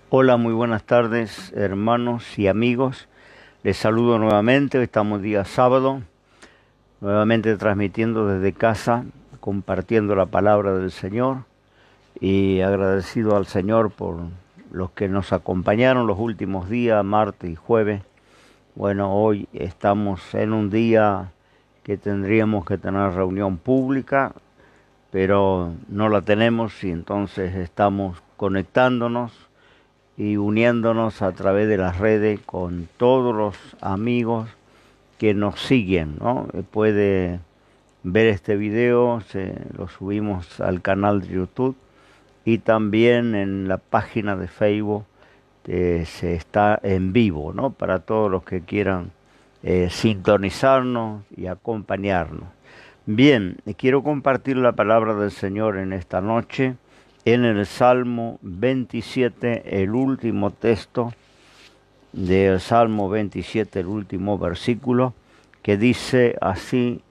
Hola, muy buenas tardes, hermanos y amigos. Les saludo nuevamente. Hoy estamos día sábado, nuevamente transmitiendo desde casa, compartiendo la palabra del Señor y agradecido al Señor por los que nos acompañaron los últimos días, martes y jueves. Bueno, hoy estamos en un día que tendríamos que tener reunión pública, pero no la tenemos y entonces estamos conectándonos y uniéndonos a través de las redes con todos los amigos que nos siguen, ¿no? Puede ver este video, lo subimos al canal de YouTube y también en la página de Facebook se está en vivo, ¿no? Para todos los que quieran sintonizarnos y acompañarnos. Bien, quiero compartir la palabra del Señor en esta noche en el Salmo 27, el último texto del Salmo 27, el último versículo, que dice así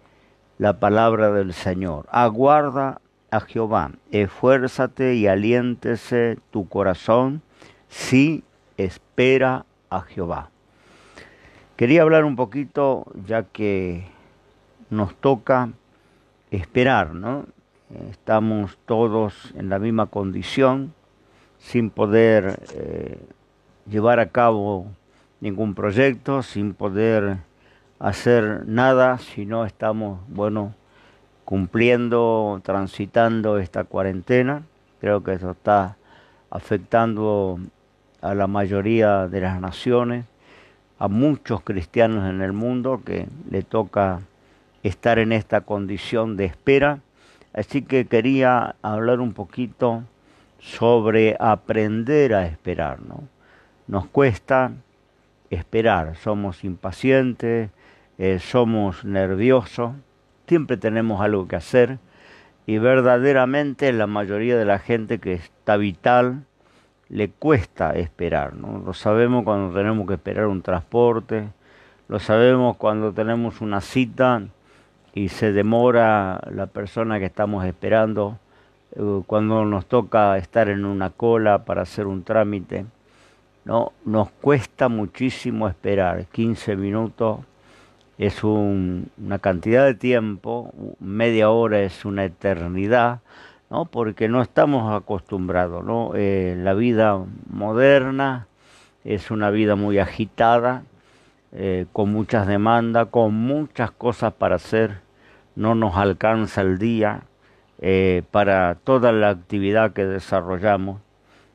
la palabra del Señor: aguarda a Jehová, esfuérzate y aliéntese tu corazón, sí, espera a Jehová. Quería hablar un poquito, ya que nos toca esperar, ¿no? Estamos todos en la misma condición, sin poder llevar a cabo ningún proyecto, sin poder hacer nada si no estamos, bueno, cumpliendo, transitando esta cuarentena. Creo que eso está afectando a la mayoría de las naciones, a muchos cristianos en el mundo que le toca estar en esta condición de espera. Así que quería hablar un poquito sobre aprender a esperar, ¿no? Nos cuesta esperar, somos impacientes, somos nerviosos, siempre tenemos algo que hacer y verdaderamente la mayoría de la gente que está vital le cuesta esperar, ¿no? Lo sabemos cuando tenemos que esperar un transporte, lo sabemos cuando tenemos una cita y se demora la persona que estamos esperando, cuando nos toca estar en una cola para hacer un trámite, ¿no? Nos cuesta muchísimo esperar. 15 minutos es una cantidad de tiempo, media hora es una eternidad, ¿no? Porque no estamos acostumbrados, ¿no? La vida moderna es una vida muy agitada, con muchas demandas, con muchas cosas para hacer. No nos alcanza el día para toda la actividad que desarrollamos.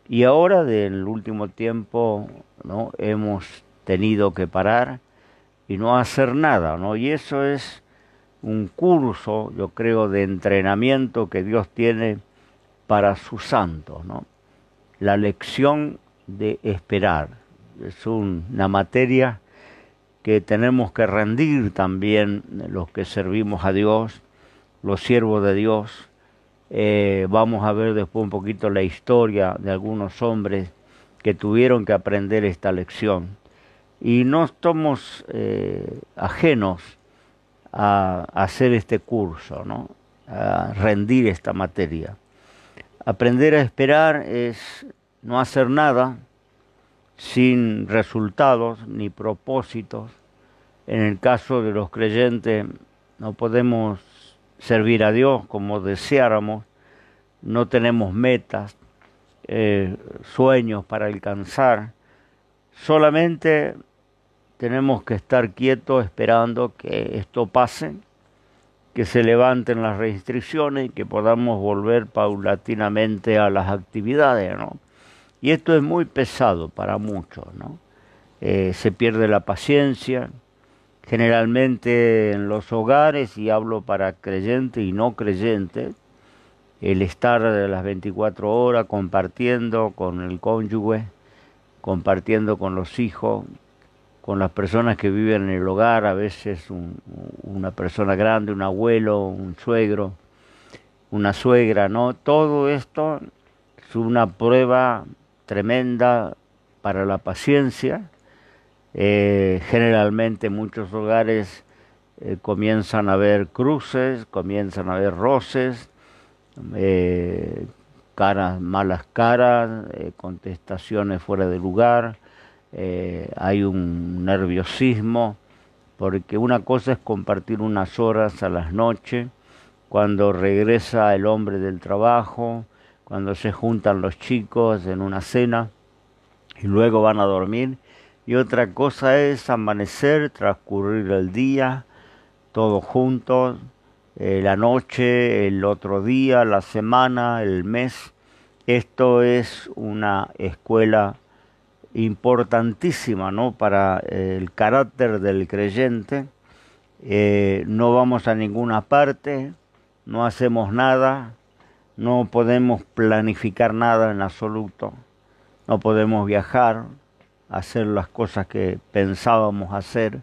Y ahora, del último tiempo, ¿no? Hemos tenido que parar y no hacer nada, ¿no? Y eso es un curso, yo creo, de entrenamiento que Dios tiene para sus santos, ¿no? La lección de esperar es una materia que tenemos que rendir también los que servimos a Dios, los siervos de Dios. Vamos a ver después un poquito la historia de algunos hombres que tuvieron que aprender esta lección. Y no estamos ajenos a hacer este curso, ¿no? A rendir esta materia. Aprender a esperar es no hacer nada sin resultados ni propósitos. En el caso de los creyentes, no podemos servir a Dios como deseáramos, no tenemos metas, sueños para alcanzar, solamente tenemos que estar quietos esperando que esto pase, que se levanten las restricciones y que podamos volver paulatinamente a las actividades, ¿no? Y esto es muy pesado para muchos, ¿no? Se pierde la paciencia. Generalmente en los hogares, y hablo para creyentes y no creyentes, el estar de las 24 horas compartiendo con el cónyuge, compartiendo con los hijos, con las personas que viven en el hogar, a veces una persona grande, un abuelo, un suegro, una suegra, ¿no? Todo esto es una prueba tremenda para la paciencia. Generalmente muchos hogares comienzan a haber cruces, comienzan a haber roces, caras, malas caras, contestaciones fuera de lugar, hay un nerviosismo, porque una cosa es compartir unas horas a las noches, cuando regresa el hombre del trabajo, cuando se juntan los chicos en una cena y luego van a dormir, y otra cosa es amanecer, transcurrir el día, todos juntos, la noche, el otro día, la semana, el mes. Esto es una escuela importantísima, ¿no? Para el carácter del creyente. No vamos a ninguna parte, no hacemos nada, no podemos planificar nada en absoluto, no podemos viajar, hacer las cosas que pensábamos hacer,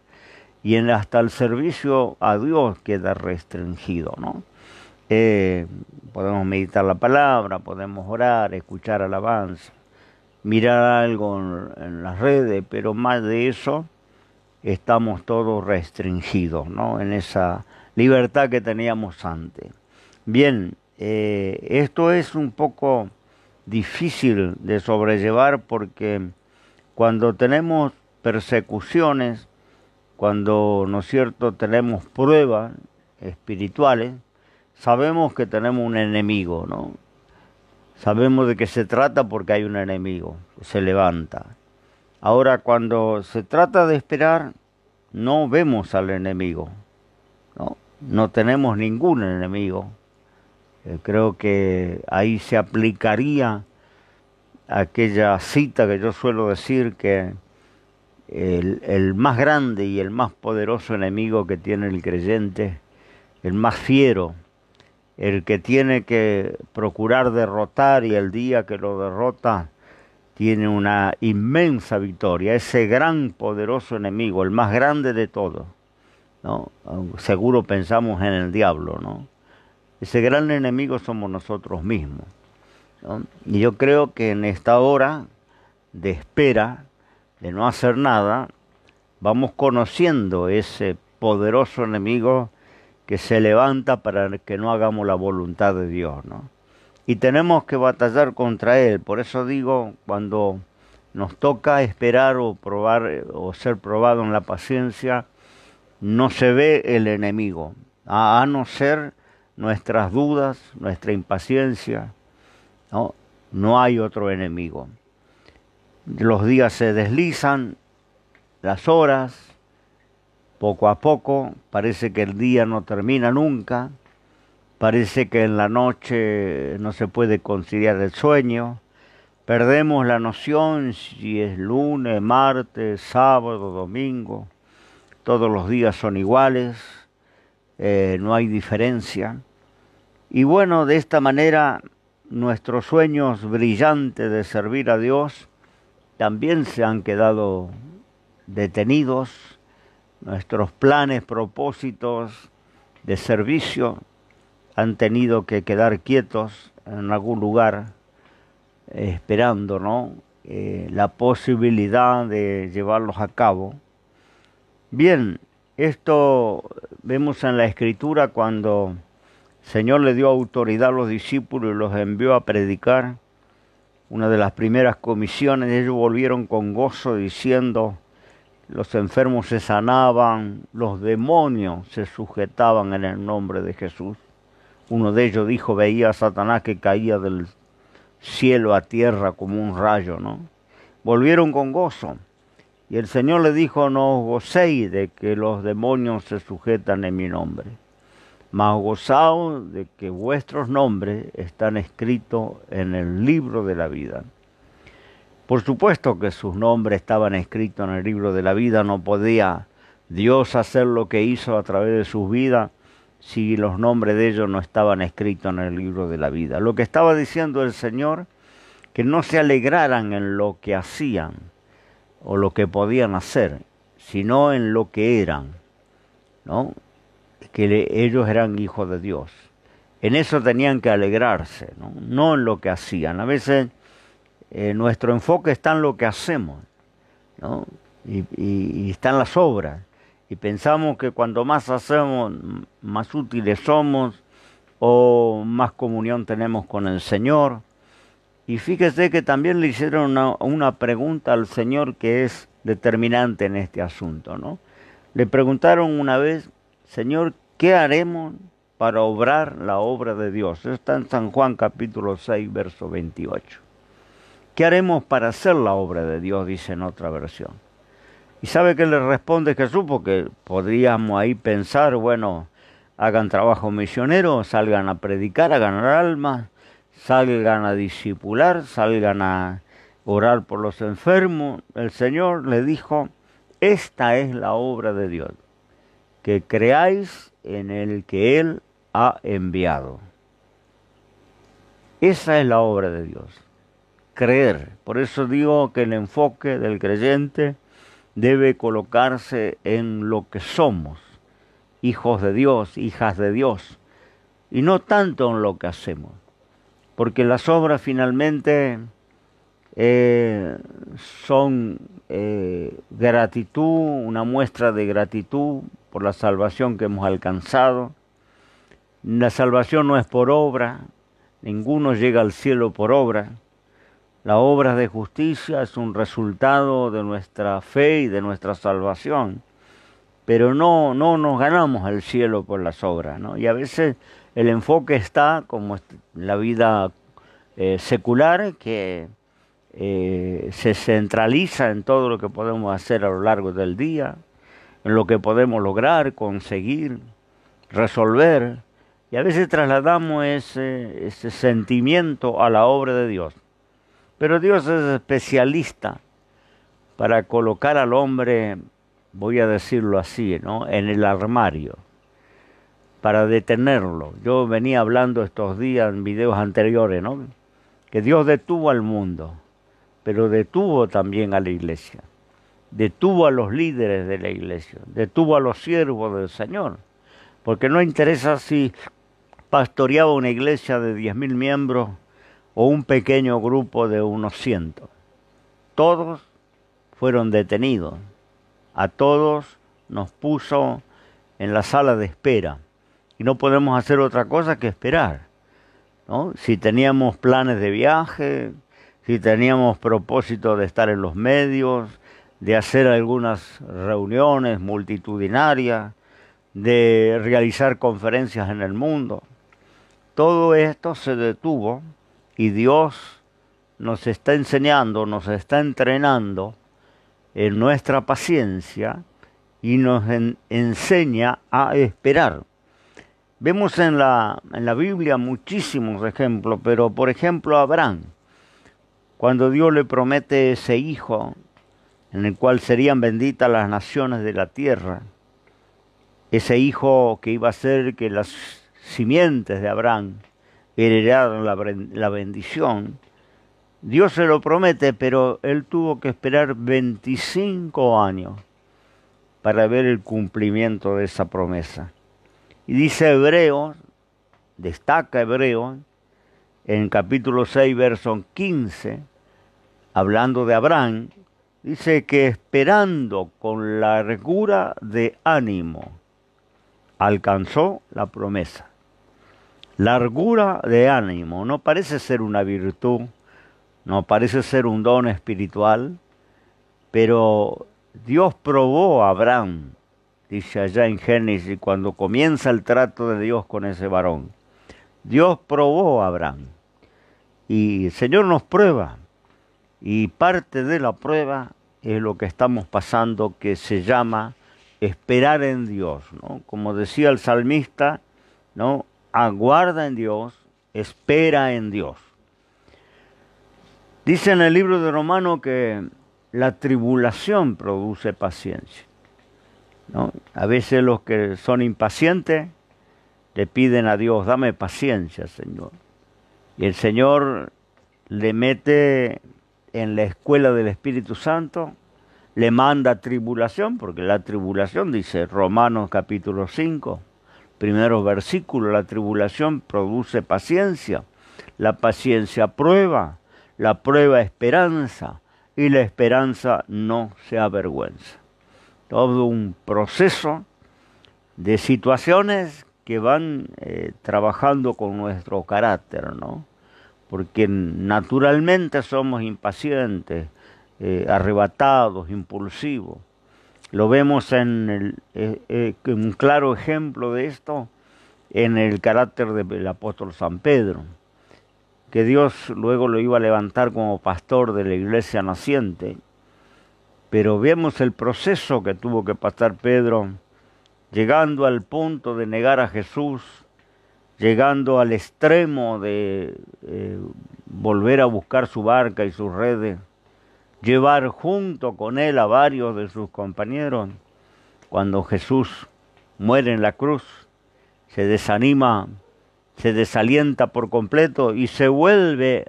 y hasta el servicio a Dios queda restringido, ¿no? Podemos meditar la palabra, podemos orar, escuchar alabanza, mirar algo en las redes, pero más de eso estamos todos restringidos, ¿no? En esa libertad que teníamos antes. Bien, esto es un poco difícil de sobrellevar porque cuando tenemos persecuciones, cuando, ¿no es cierto?, tenemos pruebas espirituales, sabemos que tenemos un enemigo, ¿no? Sabemos de qué se trata porque hay un enemigo que se levanta. Ahora, cuando se trata de esperar, no vemos al enemigo, ¿no? No tenemos ningún enemigo. Creo que ahí se aplicaría aquella cita que yo suelo decir que el más grande y el más poderoso enemigo que tiene el creyente, el más fiero, el que tiene que procurar derrotar y el día que lo derrota tiene una inmensa victoria, ese gran poderoso enemigo, el más grande de todos, ¿no? Seguro pensamos en el diablo, ¿no? Ese gran enemigo somos nosotros mismos, ¿no? Y yo creo que en esta hora de espera, de no hacer nada, vamos conociendo ese poderoso enemigo que se levanta para que no hagamos la voluntad de Dios, ¿no? Y tenemos que batallar contra él. Por eso digo, cuando nos toca esperar o probar o ser probado en la paciencia, no se ve el enemigo, a no ser nuestras dudas, nuestra impaciencia, ¿no? No hay otro enemigo. Los días se deslizan, las horas, poco a poco, parece que el día no termina nunca, parece que en la noche no se puede conciliar el sueño, perdemos la noción si es lunes, martes, sábado, domingo, todos los días son iguales, no hay diferencia. Y bueno, de esta manera nuestros sueños brillantes de servir a Dios también se han quedado detenidos, nuestros planes, propósitos de servicio han tenido que quedar quietos en algún lugar, esperando, ¿no?, la posibilidad de llevarlos a cabo. Bien, esto vemos en la Escritura cuando el Señor le dio autoridad a los discípulos y los envió a predicar. Una de las primeras comisiones, ellos volvieron con gozo diciendo, los enfermos se sanaban, los demonios se sujetaban en el nombre de Jesús. Uno de ellos dijo, veía a Satanás que caía del cielo a tierra como un rayo, ¿no? Volvieron con gozo. Y el Señor le dijo, no os gocéis de que los demonios se sujetan en mi nombre, mas gozaos de que vuestros nombres están escritos en el libro de la vida. Por supuesto que sus nombres estaban escritos en el libro de la vida, no podía Dios hacer lo que hizo a través de sus vidas si los nombres de ellos no estaban escritos en el libro de la vida. Lo que estaba diciendo el Señor, que no se alegraran en lo que hacían o lo que podían hacer, sino en lo que eran, ¿no? Que ellos eran hijos de Dios. En eso tenían que alegrarse, ¿no? No en lo que hacían. A veces nuestro enfoque está en lo que hacemos, ¿no? Y está en las obras. Y pensamos que cuanto más hacemos, más útiles somos o más comunión tenemos con el Señor. Y fíjese que también le hicieron una pregunta al Señor que es determinante en este asunto, ¿no? Le preguntaron una vez, Señor, ¿qué haremos para obrar la obra de Dios? Eso está en San Juan capítulo 6, verso 28. ¿Qué haremos para hacer la obra de Dios? Dice en otra versión. ¿Y sabe qué le responde Jesús? Porque podríamos ahí pensar, bueno, hagan trabajo misionero, salgan a predicar, a ganar almas, salgan a discipular, salgan a orar por los enfermos. El Señor le dijo, esta es la obra de Dios, que creáis en el que Él ha enviado. Esa es la obra de Dios, creer. Por eso digo que el enfoque del creyente debe colocarse en lo que somos, hijos de Dios, hijas de Dios, y no tanto en lo que hacemos, porque las obras finalmente son gratitud, una muestra de gratitud por la salvación que hemos alcanzado. La salvación no es por obra, ninguno llega al cielo por obra. La obra de justicia es un resultado de nuestra fe y de nuestra salvación, pero no nos ganamos al cielo por las obras, ¿no? Y a veces el enfoque está, como en la vida secular, que se centraliza en todo lo que podemos hacer a lo largo del día, en lo que podemos lograr, conseguir, resolver, y a veces trasladamos ese sentimiento a la obra de Dios. Pero Dios es especialista para colocar al hombre, voy a decirlo así, ¿no?, en el armario, para detenerlo. Yo venía hablando estos días en videos anteriores, ¿no?, que Dios detuvo al mundo, pero detuvo también a la iglesia, detuvo a los líderes de la iglesia, detuvo a los siervos del Señor, porque no interesa si pastoreaba una iglesia de 10.000 miembros o un pequeño grupo de unos 100. Todos fueron detenidos, a todos nos puso en la sala de espera, y no podemos hacer otra cosa que esperar, ¿no? Si teníamos planes de viaje, si teníamos propósito de estar en los medios, de hacer algunas reuniones multitudinarias, de realizar conferencias en el mundo, todo esto se detuvo y Dios nos está enseñando, nos está entrenando en nuestra paciencia y nos enseña a esperar. Vemos en la Biblia muchísimos ejemplos, pero por ejemplo Abraham, cuando Dios le promete ese hijo en el cual serían benditas las naciones de la tierra, ese hijo que iba a hacer que las simientes de Abraham heredaran la bendición, Dios se lo promete, pero él tuvo que esperar 25 años para ver el cumplimiento de esa promesa. Y dice Hebreos, destaca Hebreos, en capítulo 6, verso 15, hablando de Abraham, dice que esperando con largura de ánimo, alcanzó la promesa. Largura de ánimo no parece ser una virtud, no parece ser un don espiritual, pero Dios probó a Abraham, dice allá en Génesis, cuando comienza el trato de Dios con ese varón. Dios probó a Abraham y el Señor nos prueba, y parte de la prueba es lo que estamos pasando, que se llama esperar en Dios, ¿no? Como decía el salmista, ¿no?, aguarda en Dios, espera en Dios. Dice en el libro de Romanos que la tribulación produce paciencia, ¿no? A veces los que son impacientes le piden a Dios, dame paciencia, Señor. Y el Señor le mete en la escuela del Espíritu Santo, le manda tribulación, porque la tribulación, dice Romanos capítulo 5, primeros versículos, la tribulación produce paciencia, la paciencia prueba, la prueba esperanza, y la esperanza no se avergüenza. Todo un proceso de situaciones que van trabajando con nuestro carácter, ¿no? porque naturalmente somos impacientes, arrebatados, impulsivos. Lo vemos en un claro ejemplo de esto en el carácter del apóstol San Pedro, que Dios luego lo iba a levantar como pastor de la iglesia naciente. Pero vemos el proceso que tuvo que pasar Pedro, llegando al punto de negar a Jesús, llegando al extremo de volver a buscar su barca y sus redes, llevar junto con él a varios de sus compañeros. Cuando Jesús muere en la cruz, se desanima, se desalienta por completo y se vuelve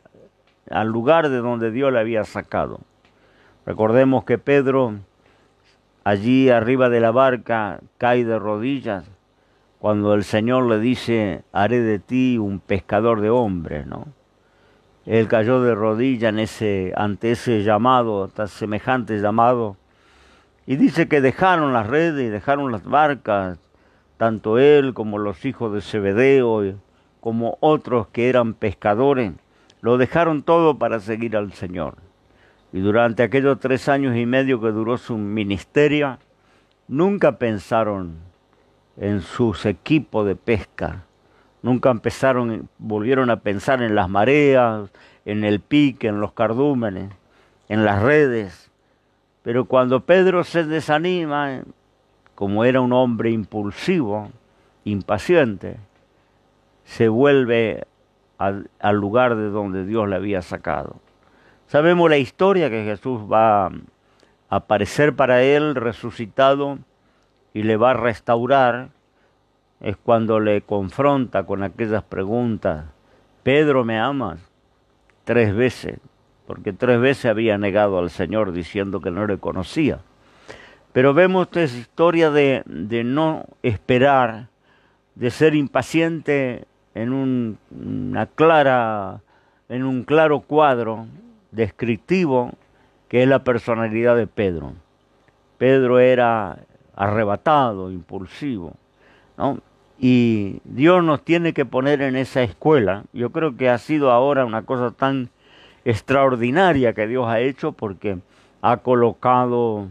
al lugar de donde Dios le había sacado. Recordemos que Pedro, allí arriba de la barca, cae de rodillas cuando el Señor le dice: haré de ti un pescador de hombres, ¿no? Él cayó de rodillas ante ese llamado, tan semejante llamado, y dice que dejaron las redes y dejaron las barcas, tanto él como los hijos de Zebedeo, como otros que eran pescadores, lo dejaron todo para seguir al Señor. Y durante aquellos 3 años y medio que duró su ministerio, nunca pensaron en sus equipos de pesca, nunca volvieron a pensar en las mareas, en el pique, en los cardúmenes, en las redes. Pero cuando Pedro se desanima, como era un hombre impulsivo, impaciente, se vuelve al lugar de donde Dios le había sacado. Sabemos la historia, que Jesús va a aparecer para él resucitado y le va a restaurar. Es cuando le confronta con aquellas preguntas: Pedro, ¿me amas? 3 veces, porque 3 veces había negado al Señor diciendo que no le conocía. Pero vemos esta historia de no esperar, de ser impaciente en un claro cuadro descriptivo que es la personalidad de Pedro. Pedro era arrebatado, impulsivo, ¿no? Y Dios nos tiene que poner en esa escuela. Yo creo que ha sido ahora una cosa tan extraordinaria que Dios ha hecho, porque ha colocado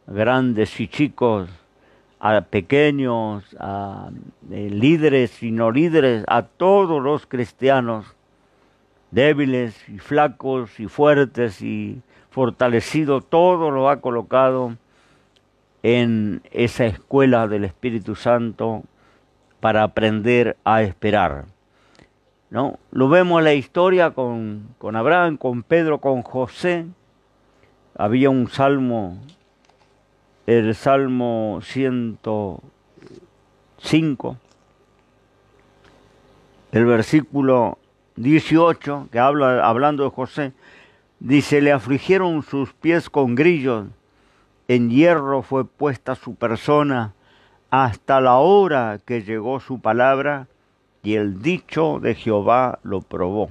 grandes y chicos, a pequeños, a líderes y no líderes, a todos los cristianos, débiles y flacos y fuertes y fortalecidos, todo lo ha colocado en esa escuela del Espíritu Santo para aprender a esperar, ¿no? Lo vemos en la historia con Abraham, con Pedro, con José. Había un salmo, el Salmo 105, el versículo 18, que hablando de José, dice: le afligieron sus pies con grillos, en hierro fue puesta su persona, hasta la hora que llegó su palabra, y el dicho de Jehová lo probó.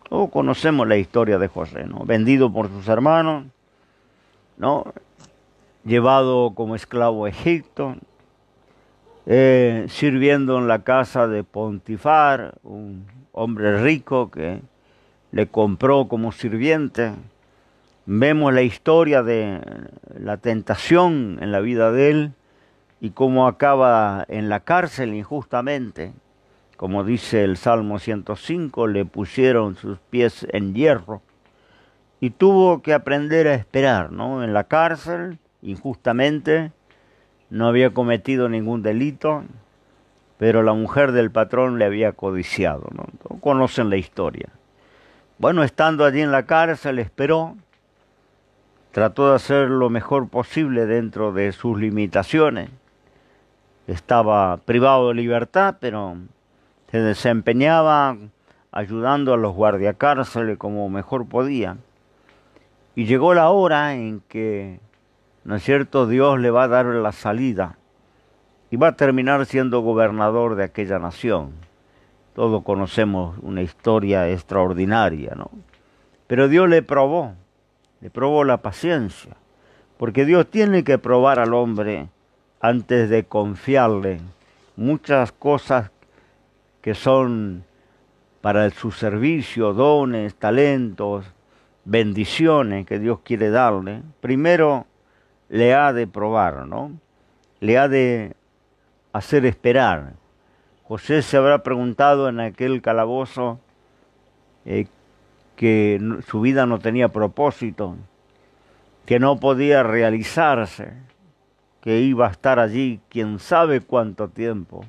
Todos conocemos la historia de José, ¿no? Vendido por sus hermanos, ¿no? Llevado como esclavo a Egipto, sirviendo en la casa de Potifar, un hombre rico que le compró como sirviente. Vemos la historia de la tentación en la vida de él y cómo acaba en la cárcel injustamente. Como dice el Salmo 105, le pusieron sus pies en hierro y tuvo que aprender a esperar, ¿no? En la cárcel, injustamente, no había cometido ningún delito, pero la mujer del patrón le había codiciado, ¿no? Todos conocen la historia. Bueno, estando allí en la cárcel, esperó, trató de hacer lo mejor posible dentro de sus limitaciones. Estaba privado de libertad, pero se desempeñaba ayudando a los guardiacárceles como mejor podía. Y llegó la hora en que, ¿no es cierto?, Dios le va a dar la salida y va a terminar siendo gobernador de aquella nación. Todos conocemos una historia extraordinaria, ¿no? Pero Dios le probó la paciencia, porque Dios tiene que probar al hombre antes de confiarle muchas cosas que son para su servicio, dones, talentos, bendiciones que Dios quiere darle, primero le ha de probar, ¿no? Le ha de hacer esperar. José se habrá preguntado en aquel calabozo que su vida no tenía propósito, que no podía realizarse, que iba a estar allí quién sabe cuánto tiempo,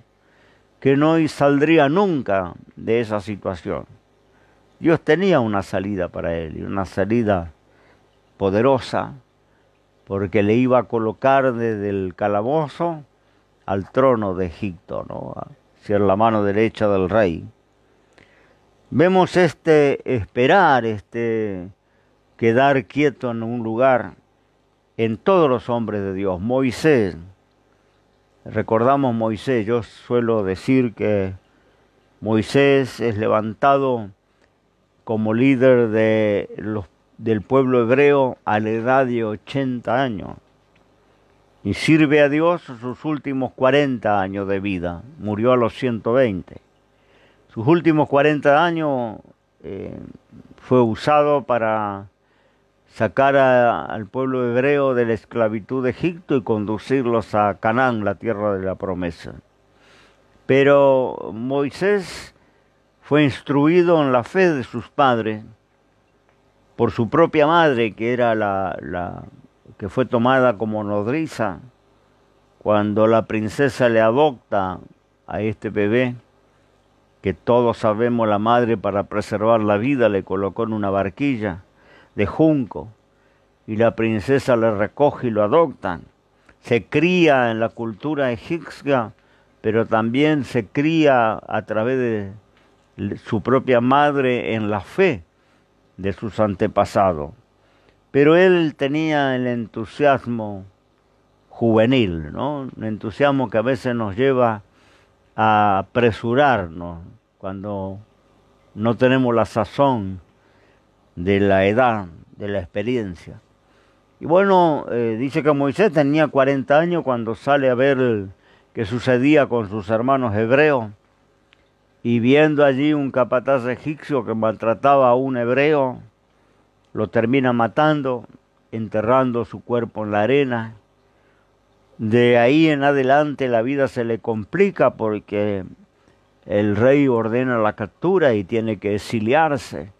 que no saldría nunca de esa situación. Dios tenía una salida para él, y una salida poderosa, porque le iba a colocar desde el calabozo al trono de Egipto, ¿no? Hacia la mano derecha del rey. Vemos esperar, quedar quieto en un lugar en todos los hombres de Dios. Moisés, recordamos Moisés, yo suelo decir que Moisés es levantado como líder del pueblo hebreo a la edad de 80 años y sirve a Dios sus últimos 40 años de vida. Murió a los 120. Sus últimos 40 años fue usado para sacar al pueblo hebreo de la esclavitud de Egipto y conducirlos a Canaán, la tierra de la promesa. Pero Moisés fue instruido en la fe de sus padres por su propia madre, que era que fue tomada como nodriza. Cuando la princesa le adopta a este bebé, que todos sabemos la madre para preservar la vida le colocó en una barquilla de junco, y la princesa le recoge y lo adoptan. Se cría en la cultura egipcia, pero también se cría a través de su propia madre en la fe de sus antepasados. Pero él tenía el entusiasmo juvenil, ¿no? Un entusiasmo que a veces nos lleva a apresurarnos cuando no tenemos la sazón de la edad, de la experiencia. Y bueno, dice que Moisés tenía 40 años cuando sale a ver qué sucedía con sus hermanos hebreos, y viendo allí un capataz egipcio que maltrataba a un hebreo, lo termina matando, enterrando su cuerpo en la arena. De ahí en adelante la vida se le complica porque el rey ordena la captura y tiene que exiliarse,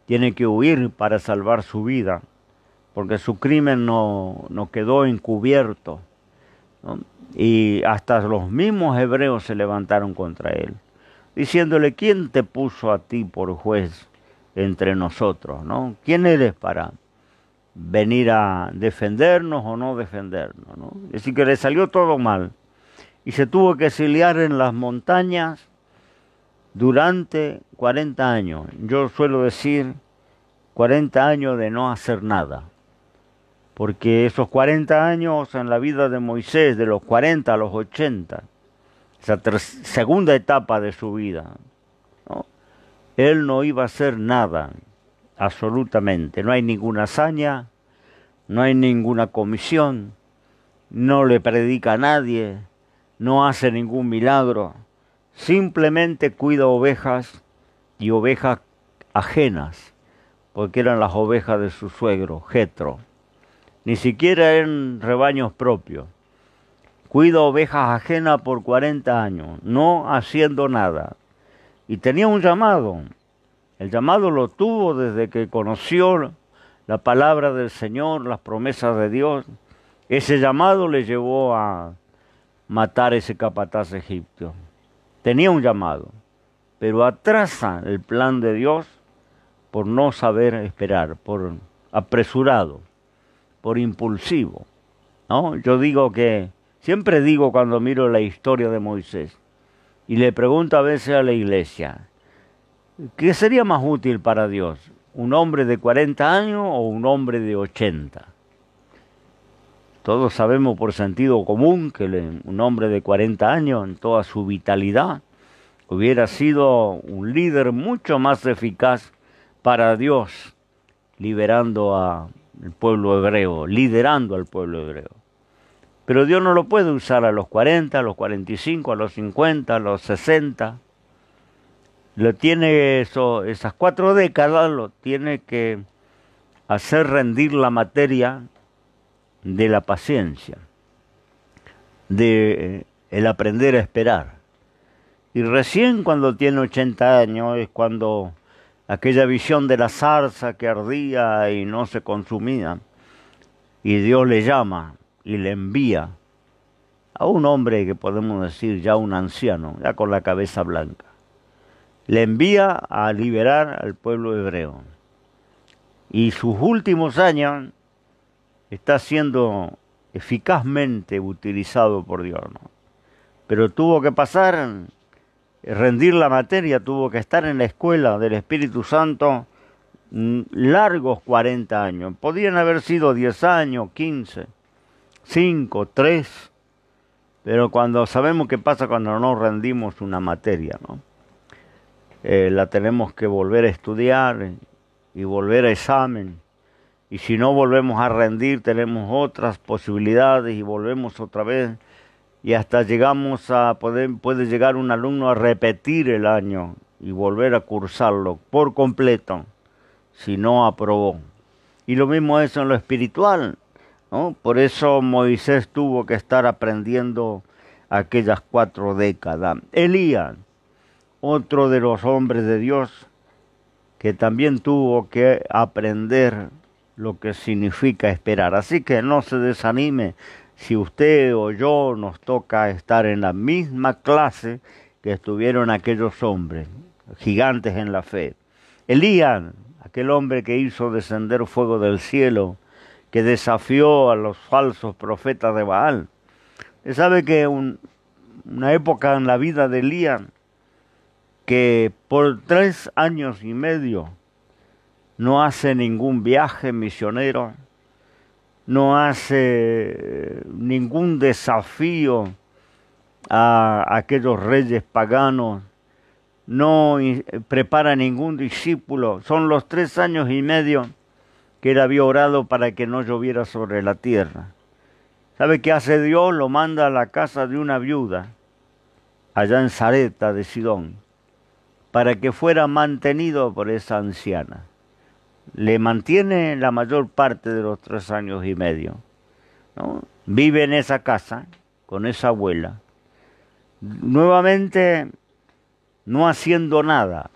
tiene que huir para salvar su vida, porque su crimen no quedó encubierto, ¿no? Y hasta los mismos hebreos se levantaron contra él, diciéndole: ¿quién te puso a ti por juez entre nosotros, ¿no? ¿Quién eres para venir a defendernos o no defendernos, ¿no? Es decir, que le salió todo mal y se tuvo que exiliar en las montañas durante 40 años. Yo suelo decir 40 años de no hacer nada, porque esos 40 años en la vida de Moisés, de los 40 a los 80, esa segunda etapa de su vida, ¿no? Él no iba a hacer nada, absolutamente. No hay ninguna hazaña, no hay ninguna comisión, no le predica a nadie, no hace ningún milagro, simplemente cuida ovejas y ovejas ajenas, porque eran las ovejas de su suegro, Jetro. Ni siquiera eran rebaños propios. Cuida ovejas ajenas por 40 años, no haciendo nada. Y tenía un llamado. El llamado lo tuvo desde que conoció la palabra del Señor, las promesas de Dios. Ese llamado le llevó a matar a ese capataz egipcio. Tenía un llamado, pero atrasa el plan de Dios por no saber esperar, por apresurado, por impulsivo, ¿no? Yo siempre digo cuando miro la historia de Moisés, y le pregunto a veces a la iglesia, ¿qué sería más útil para Dios? ¿Un hombre de 40 años o un hombre de 80? Todos sabemos por sentido común que un hombre de 40 años, en toda su vitalidad, hubiera sido un líder mucho más eficaz para Dios, liberando al pueblo hebreo, liderando al pueblo hebreo. Pero Dios no lo puede usar a los 40, a los 45, a los 50, a los 60. Lo tiene esas 4 décadas, lo tiene que hacer rendir la materia de la paciencia, de el aprender a esperar. Y recién cuando tiene 80 años es cuando aquella visión de la zarza que ardía y no se consumía, y Dios le llama y le envía a un hombre que podemos decir ya un anciano, ya con la cabeza blanca. Le envía a liberar al pueblo hebreo. Y sus últimos años está siendo eficazmente utilizado por Dios, ¿no? Pero tuvo que pasar, rendir la materia, tuvo que estar en la escuela del Espíritu Santo largos 40 años. Podían haber sido 10 años, 15, 5, 3, pero cuando sabemos qué pasa cuando no rendimos una materia, ¿no? La tenemos que volver a estudiar y volver a examen. Y si no volvemos a rendir, tenemos otras posibilidades y volvemos otra vez. Y hasta llegamos a puede llegar un alumno a repetir el año y volver a cursarlo por completo, si no aprobó. Y lo mismo es en lo espiritual, ¿no? Por eso Moisés tuvo que estar aprendiendo aquellas 4 décadas. Elías, otro de los hombres de Dios, que también tuvo que aprender lo que significa esperar. Así que no se desanime si usted o yo nos toca estar en la misma clase que estuvieron aquellos hombres, gigantes en la fe. Elías, aquel hombre que hizo descender fuego del cielo, que desafió a los falsos profetas de Baal. Usted sabe que una época en la vida de Elías, que por 3 años y medio no hace ningún viaje misionero, no hace ningún desafío a aquellos reyes paganos, no prepara ningún discípulo. Son los 3 años y medio que él había orado para que no lloviera sobre la tierra. ¿Sabe qué hace Dios? Lo manda a la casa de una viuda, allá en Sarepta de Sidón, para que fuera mantenido por esa anciana. Le mantiene la mayor parte de los 3 años y medio, ¿no? Vive en esa casa con esa abuela, nuevamente no haciendo nada,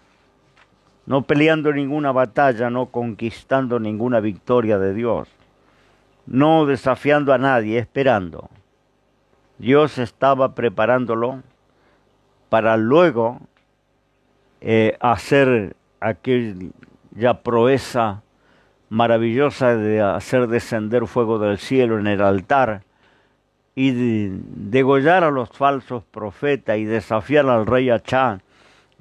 no peleando ninguna batalla, no conquistando ninguna victoria de Dios, no desafiando a nadie, esperando. Dios estaba preparándolo para luego hacer aquella proeza maravillosa de hacer descender fuego del cielo en el altar y degollar a los falsos profetas y desafiar al rey Achá.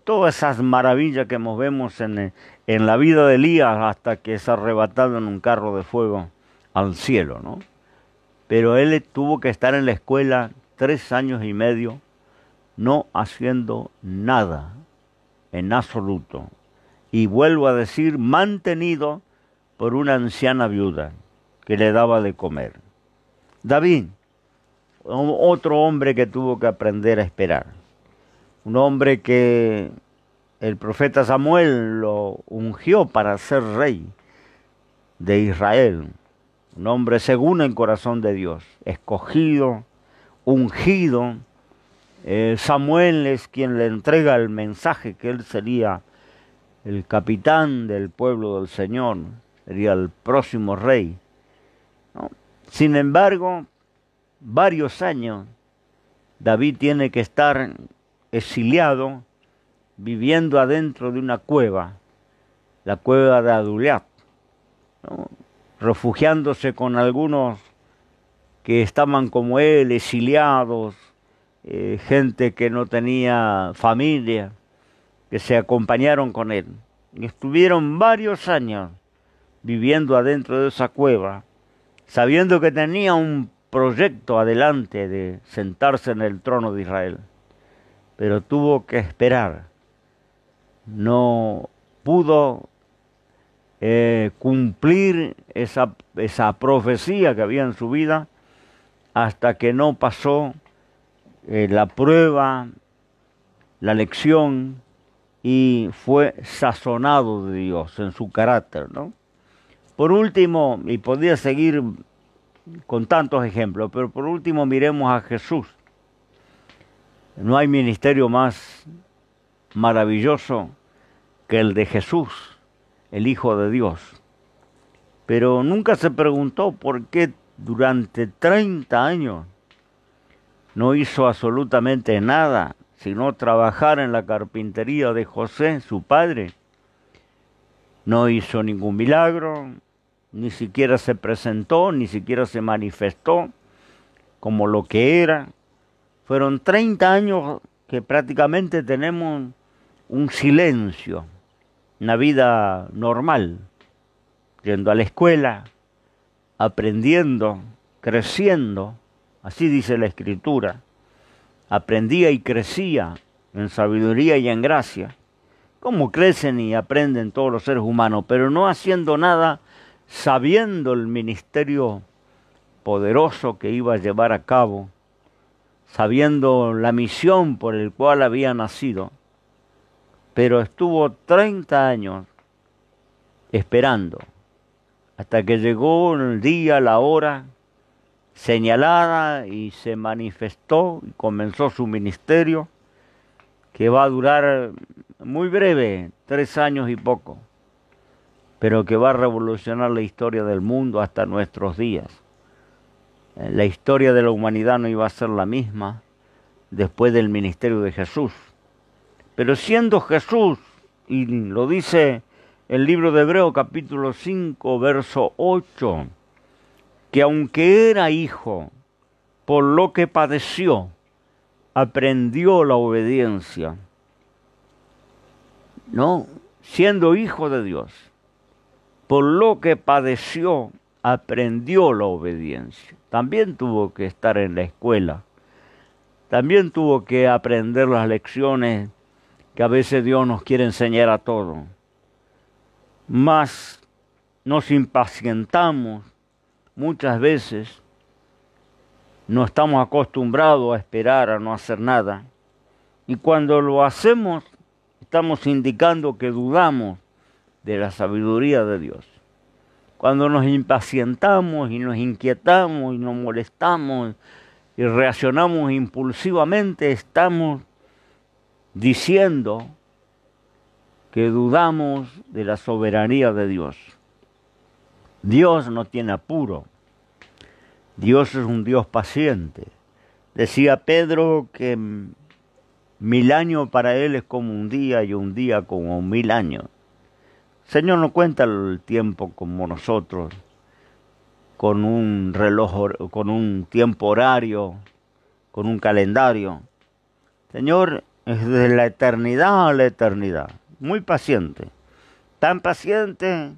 Todas esas maravillas que vemos en la vida de Elías hasta que es arrebatado en un carro de fuego al cielo, ¿no? Pero él tuvo que estar en la escuela 3 años y medio, no haciendo nada, en absoluto. Y vuelvo a decir, mantenido por una anciana viuda que le daba de comer. David, otro hombre que tuvo que aprender a esperar. Un hombre que el profeta Samuel lo ungió para ser rey de Israel. Un hombre según el corazón de Dios, escogido, ungido. Samuel es quien le entrega el mensaje que él sería el capitán del pueblo del Señor, sería el próximo rey, ¿no? Sin embargo, varios años David tiene que estar exiliado, viviendo adentro de una cueva, la cueva de Adulam, ¿no? Refugiándose con algunos que estaban como él, exiliados, gente que no tenía familia, que se acompañaron con él. Y estuvieron varios años viviendo adentro de esa cueva, sabiendo que tenía un proyecto adelante de sentarse en el trono de Israel. Pero tuvo que esperar. No pudo cumplir esa profecía que había en su vida hasta que no pasó la prueba, la lección y fue sazonado de Dios en su carácter, ¿no? Por último, y podría seguir con tantos ejemplos, pero por último miremos a Jesús. No hay ministerio más maravilloso que el de Jesús, el Hijo de Dios. Pero nunca se preguntó por qué durante 30 años no hizo absolutamente nada, sino trabajar en la carpintería de José, su padre. No hizo ningún milagro, ni siquiera se presentó, ni siquiera se manifestó como lo que era. Fueron 30 años que prácticamente tenemos un silencio, una vida normal, yendo a la escuela, aprendiendo, creciendo, así dice la Escritura. Aprendía y crecía en sabiduría y en gracia, como crecen y aprenden todos los seres humanos, pero no haciendo nada, sabiendo el ministerio poderoso que iba a llevar a cabo, sabiendo la misión por el cual había nacido, pero estuvo 30 años esperando, hasta que llegó el día, la hora señalada y se manifestó y comenzó su ministerio, que va a durar muy breve, 3 años y poco, pero que va a revolucionar la historia del mundo hasta nuestros días. La historia de la humanidad no iba a ser la misma después del ministerio de Jesús. Pero siendo Jesús, y lo dice el libro de Hebreos capítulo 5, verso 8, que aunque era hijo, por lo que padeció, aprendió la obediencia. No, siendo hijo de Dios, por lo que padeció, aprendió la obediencia. También tuvo que estar en la escuela. También tuvo que aprender las lecciones que a veces Dios nos quiere enseñar a todos. Mas nos impacientamos muchas veces, no estamos acostumbrados a esperar, a no hacer nada. Y cuando lo hacemos, estamos indicando que dudamos de la sabiduría de Dios. Cuando nos impacientamos y nos inquietamos y nos molestamos y reaccionamos impulsivamente, estamos diciendo que dudamos de la soberanía de Dios. Dios no tiene apuro. Dios es un Dios paciente. Decía Pedro que 1000 años para Él es como un día y un día como 1000 años. El Señor no cuenta el tiempo como nosotros, con un reloj, con un tiempo horario, con un calendario. El Señor es de la eternidad a la eternidad, muy paciente, tan paciente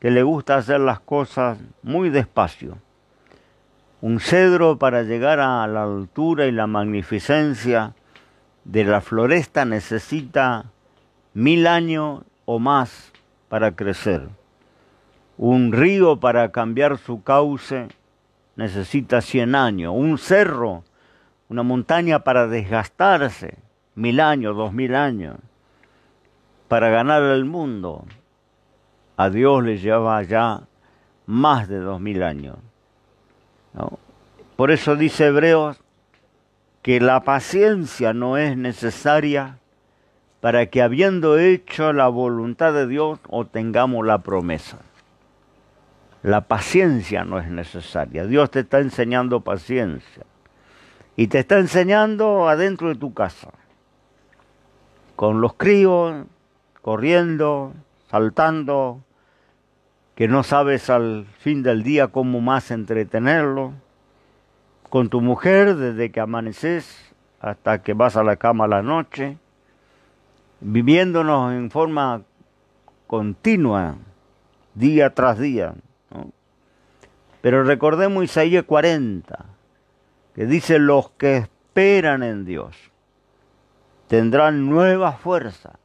que le gusta hacer las cosas muy despacio. Un cedro para llegar a la altura y la magnificencia de la floresta necesita 1000 años o más para crecer. Un río para cambiar su cauce necesita 100 años. Un cerro, una montaña para desgastarse, 1000 años, 2000 años. Para ganar el mundo, a Dios le lleva ya más de 2000 años, ¿no? Por eso dice Hebreos que la paciencia no es necesaria para que habiendo hecho la voluntad de Dios obtengamos la promesa. La paciencia no es necesaria. Dios te está enseñando paciencia. Y te está enseñando adentro de tu casa. Con los críos, corriendo, saltando, que no sabes al fin del día cómo más entretenerlo. Con tu mujer desde que amaneces hasta que vas a la cama a la noche. Viviéndonos en forma continua, día tras día, ¿no? Pero recordemos Isaías 40, que dice: los que esperan en Dios tendrán nueva fuerza,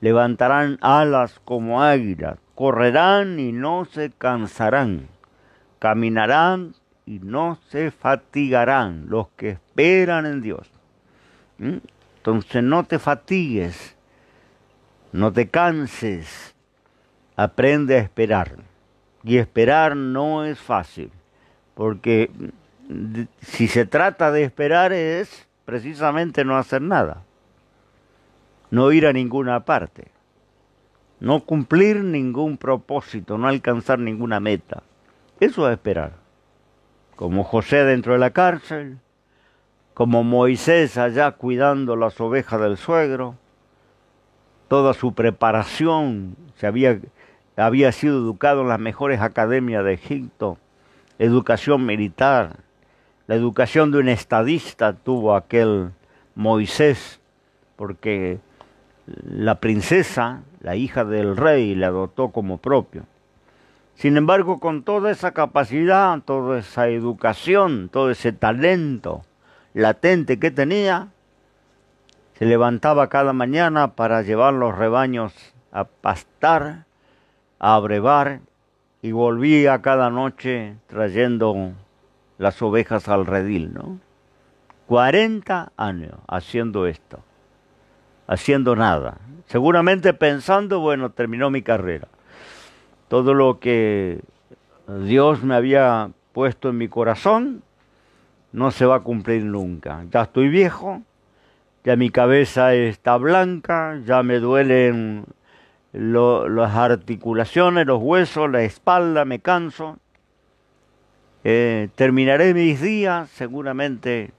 levantarán alas como águilas, correrán y no se cansarán, caminarán y no se fatigarán, los que esperan en Dios. Entonces no te fatigues No te canses, aprende a esperar. Y esperar no es fácil, porque si se trata de esperar es precisamente no hacer nada, no ir a ninguna parte, no cumplir ningún propósito, no alcanzar ninguna meta. Eso es esperar. Como José dentro de la cárcel, como Moisés allá cuidando las ovejas del suegro, toda su preparación había sido educado en las mejores academias de Egipto, educación militar, la educación de un estadista tuvo aquel Moisés, porque la princesa, la hija del rey, le adoptó como propio. Sin embargo, con toda esa capacidad, toda esa educación, todo ese talento latente que tenía, se levantaba cada mañana para llevar los rebaños a pastar, a abrevar, y volvía cada noche trayendo las ovejas al redil, ¿no? 40 años haciendo esto, haciendo nada. Seguramente pensando, bueno, terminó mi carrera. Todo lo que Dios me había puesto en mi corazón no se va a cumplir nunca. Ya estoy viejo, ya mi cabeza está blanca, ya me duelen las articulaciones, los huesos, la espalda, me canso. Terminaré mis días seguramente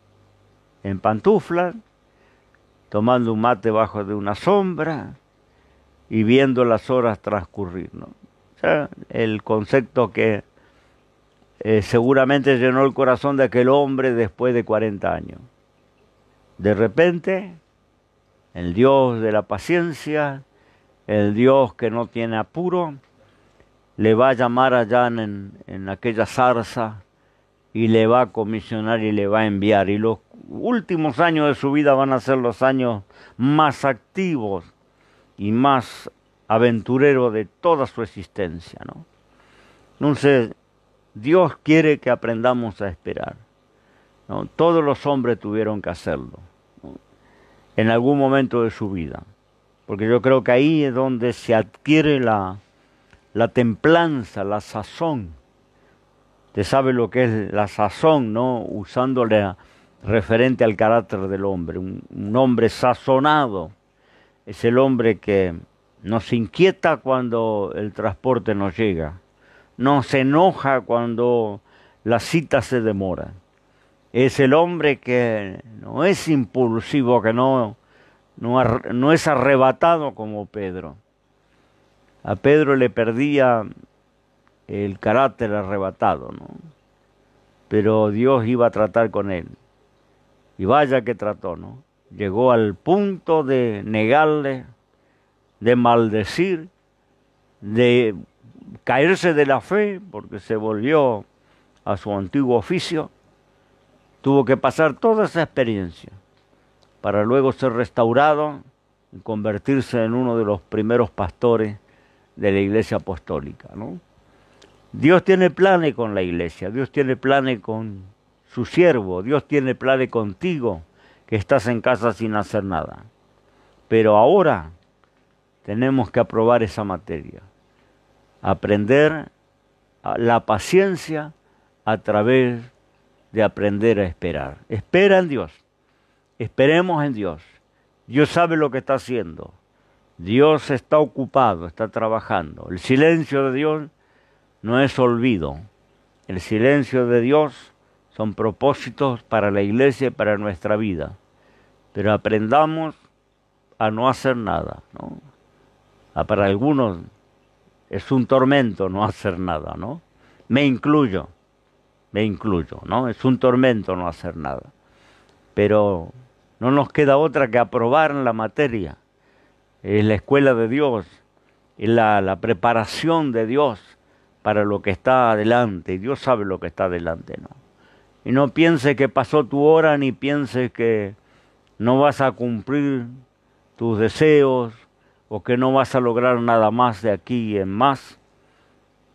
en pantuflas, tomando un mate bajo de una sombra y viendo las horas transcurrir, ¿no? O sea, el concepto que seguramente llenó el corazón de aquel hombre después de 40 años. De repente, el Dios de la paciencia, el Dios que no tiene apuro, le va a llamar allá en aquella zarza y le va a comisionar y le va a enviar. Y los últimos años de su vida van a ser los años más activos y más aventureros de toda su existencia, ¿no? Entonces, Dios quiere que aprendamos a esperar, ¿no? Todos los hombres tuvieron que hacerlo, ¿no? En algún momento de su vida, porque yo creo que ahí es donde se adquiere la templanza, la sazón. Usted sabe lo que es la sazón, ¿no? Usándole referente al carácter del hombre. Un hombre sazonado es el hombre que nos inquieta cuando el transporte no llega, no se enoja cuando la cita se demora. Es el hombre que no es impulsivo, que no es arrebatado como Pedro. A Pedro le perdía el carácter arrebatado, ¿no? Pero Dios iba a tratar con él. Y vaya que trató, ¿no? Llegó al punto de negarle, de maldecir, de caerse de la fe, porque se volvió a su antiguo oficio. Tuvo que pasar toda esa experiencia para luego ser restaurado y convertirse en uno de los primeros pastores de la iglesia apostólica, ¿no? Dios tiene planes con la iglesia, Dios tiene planes con su siervo, Dios tiene planes contigo, que estás en casa sin hacer nada. Pero ahora tenemos que aprobar esa materia, aprender la paciencia a través de aprender a esperar. Espera en Dios, esperemos en Dios. Dios sabe lo que está haciendo, Dios está ocupado, está trabajando. El silencio de Dios no es olvido. El silencio de Dios son propósitos para la iglesia y para nuestra vida. Pero aprendamos a no hacer nada, ¿no? Para algunos es un tormento no hacer nada, ¿no? Me incluyo, ¿no? Es un tormento no hacer nada. Pero no nos queda otra que aprobar la materia. Es la escuela de Dios, es la preparación de Dios para lo que está adelante, y Dios sabe lo que está adelante, ¿no? Y no pienses que pasó tu hora, ni pienses que no vas a cumplir tus deseos, o que no vas a lograr nada más de aquí en más.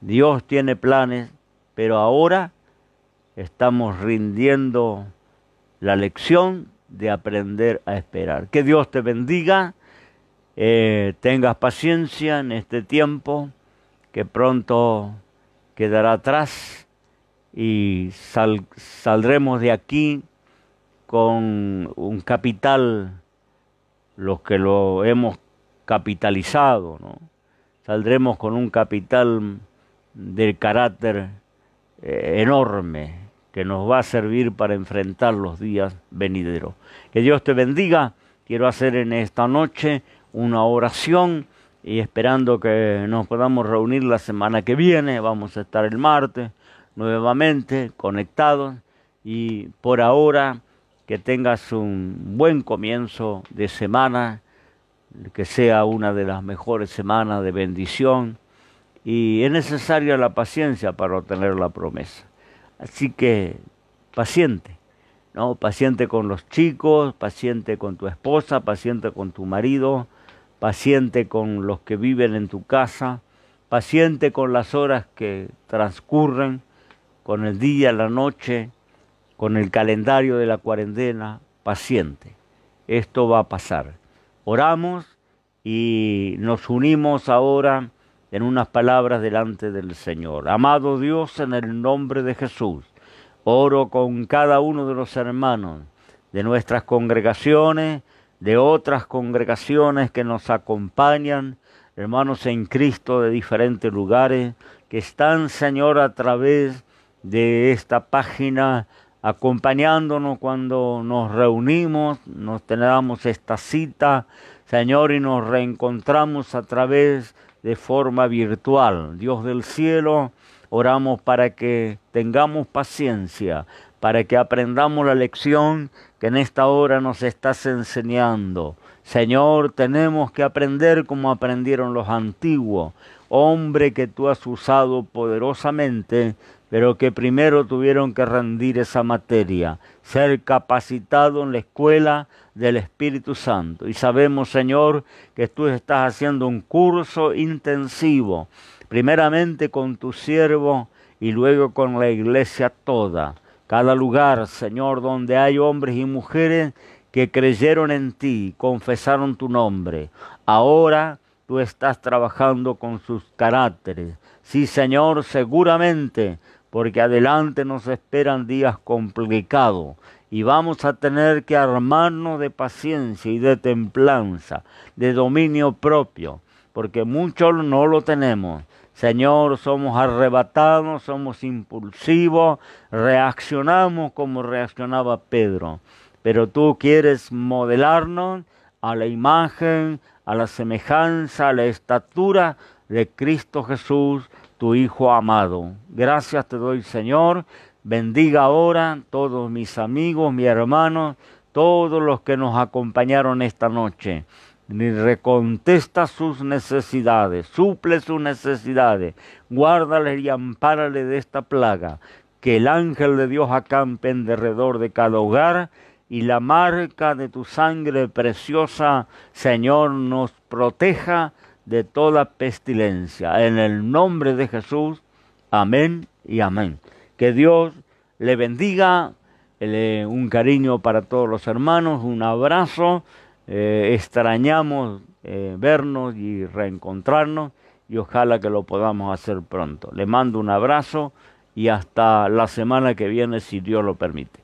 Dios tiene planes, pero ahora estamos rindiendo la lección de aprender a esperar. Que Dios te bendiga. tengas paciencia en este tiempo que pronto quedará atrás y saldremos de aquí con un capital, los que lo hemos capitalizado, ¿no? Saldremos con un capital de carácter enorme que nos va a servir para enfrentar los días venideros. Que Dios te bendiga. Quiero hacer en esta noche una oración y esperando que nos podamos reunir la semana que viene. Vamos a estar el martes nuevamente conectados y por ahora que tengas un buen comienzo de semana, que sea una de las mejores semanas de bendición, y es necesaria la paciencia para obtener la promesa. Así que paciente, ¿no? Paciente con los chicos, paciente con tu esposa, paciente con tu marido, paciente con los que viven en tu casa, paciente con las horas que transcurren, con el día, la noche, con el calendario de la cuarentena, paciente. Esto va a pasar. Oramos y nos unimos ahora en unas palabras delante del Señor. Amado Dios, en el nombre de Jesús, oro con cada uno de los hermanos de nuestras congregaciones, de otras congregaciones que nos acompañan, hermanos en Cristo de diferentes lugares, que están, Señor, a través de esta página, acompañándonos cuando nos reunimos, nos tenemos esta cita, Señor, y nos reencontramos a través de forma virtual. Dios del cielo, oramos para que tengamos paciencia, para que aprendamos la lección que en esta hora nos estás enseñando. Señor, tenemos que aprender como aprendieron los antiguos, hombre que tú has usado poderosamente, pero que primero tuvieron que rendir esa materia, ser capacitado en la escuela del Espíritu Santo. Y sabemos, Señor, que tú estás haciendo un curso intensivo, primeramente con tu siervo y luego con la iglesia toda. Cada lugar, Señor, donde hay hombres y mujeres que creyeron en ti, confesaron tu nombre. Ahora tú estás trabajando con sus caracteres. Sí, Señor, seguramente, porque adelante nos esperan días complicados y vamos a tener que armarnos de paciencia y de templanza, de dominio propio, porque muchos no lo tenemos. Señor, somos arrebatados, somos impulsivos, reaccionamos como reaccionaba Pedro, pero tú quieres modelarnos a la imagen, a la semejanza, a la estatura de Cristo Jesús, tu Hijo amado. Gracias te doy, Señor. Bendiga ahora todos mis amigos, mis hermanos, todos los que nos acompañaron esta noche. Recontesta sus necesidades, suple sus necesidades, guárdales y ampárales de esta plaga. Que el ángel de Dios acampe en derredor de cada hogar y la marca de tu sangre preciosa, Señor, nos proteja de toda pestilencia. En el nombre de Jesús, amén y amén. Que Dios le bendiga, un cariño para todos los hermanos, un abrazo, extrañamos vernos y reencontrarnos y ojalá que lo podamos hacer pronto. Le mando un abrazo y hasta la semana que viene si Dios lo permite.